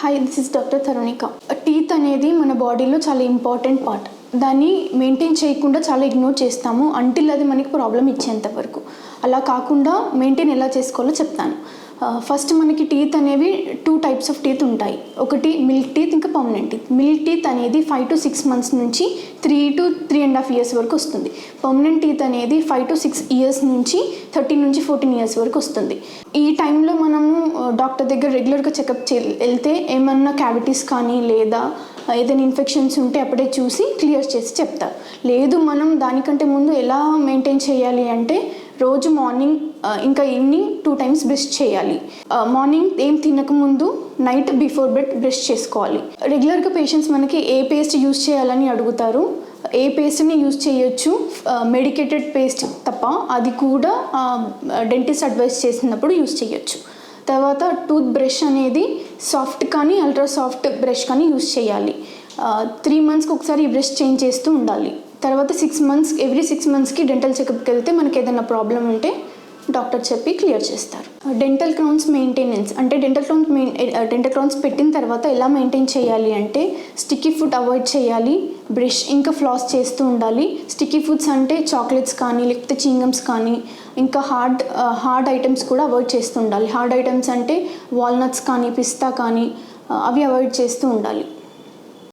Hi, this is doctor Tarunika. Teeth అనేది మన బాడీలో చాలా ఇంపార్టెంట్ పార్ట్. దాన్ని మెయింటైన్ చేయకుండా చాలా ఇగ్నోర్ చేస్తాము అంటిల్ అది మనకి ప్రాబ్లం ఇచ్చేంత వరకు. అలా కాకుండా మెయింటైన్ ఎలా చేసుకోవాలో చెప్తాను. ఫస్ట్ మనకి టీత్ అనేవి 2 టైప్స్ ఆఫ్ టీత్ ఉంటాయి. ఒకటి మిల్క్ టీత్, ఇంకా పర్మనెంట్ టీత్. మిల్క్ టీత్ అనేది 5 to 6 months నుంచి 3 to 3.5 years వరకు వస్తుంది. పర్మనెంట్ టీత్ అనేది 5 to 6 years నుంచి 13 నుంచి 14 years వరకు వస్తుంది. ఈ టైంలో మనము డాక్టర్ దగ్గర రెగ్యులర్గా చెకప్ వెళ్తే ఏమన్నా క్యావిటీస్ కానీ లేదా ఏదైనా ఇన్ఫెక్షన్స్ ఉంటే అప్పుడే చూసి క్లియర్ చేసి చెప్తారు. లేదు మనం దానికంటే ముందు ఎలా మెయింటైన్ చేయాలి అంటే రోజు మార్నింగ్ ఇంకా ఈవినింగ్ 2 times బ్రష్ చేయాలి. మార్నింగ్ ఏం తినకముందు నైట్ బిఫోర్ బెడ్ బ్రష్ చేసుకోవాలి. రెగ్యులర్గా పేషెంట్స్ మనకి ఏ పేస్ట్ యూజ్ చేయాలని అడుగుతారు. ఏ పేస్ట్ని యూజ్ చేయొచ్చు, మెడికేటెడ్ పేస్ట్ తప్ప, అది కూడా డెంటిస్ట్ అడ్వైస్ చేసినప్పుడు యూజ్ చేయొచ్చు. తర్వాత టూత్ బ్రష్ అనేది సాఫ్ట్ కానీ అల్ట్రా సాఫ్ట్ బ్రష్ కానీ యూజ్ చేయాలి. 3 monthsకి ఒకసారి ఈ బ్రష్ చేంజ్ చేస్తూ ఉండాలి. తర్వాత ఎవ్రీ 6 monthsకి డెంటల్ చెకప్కి వెళ్తే మనకి ఏదైనా ప్రాబ్లం ఉంటే డాక్టర్ చెప్పి క్లియర్ చేస్తారు. డెంటల్ క్రౌన్స్ మెయింటెనెన్స్ అంటే డెంటల్ క్రౌన్స్ పెట్టిన తర్వాత ఎలా మెయింటైన్ చేయాలి అంటే స్టిక్కీ ఫుడ్ అవాయిడ్ చేయాలి. బ్రష్ ఇంకా ఫ్లాస్ చేస్తూ ఉండాలి. స్టిక్కీ ఫుడ్స్ అంటే చాక్లెట్స్ కానీ లేకపోతే చింగమ్స్ కానీ ఇంకా హార్డ్ ఐటమ్స్ కూడా అవాయిడ్ చేస్తూ ఉండాలి. హార్డ్ ఐటమ్స్ అంటే వాల్నట్స్ కానీ పిస్తా కానీ అవి అవాయిడ్ చేస్తూ ఉండాలి.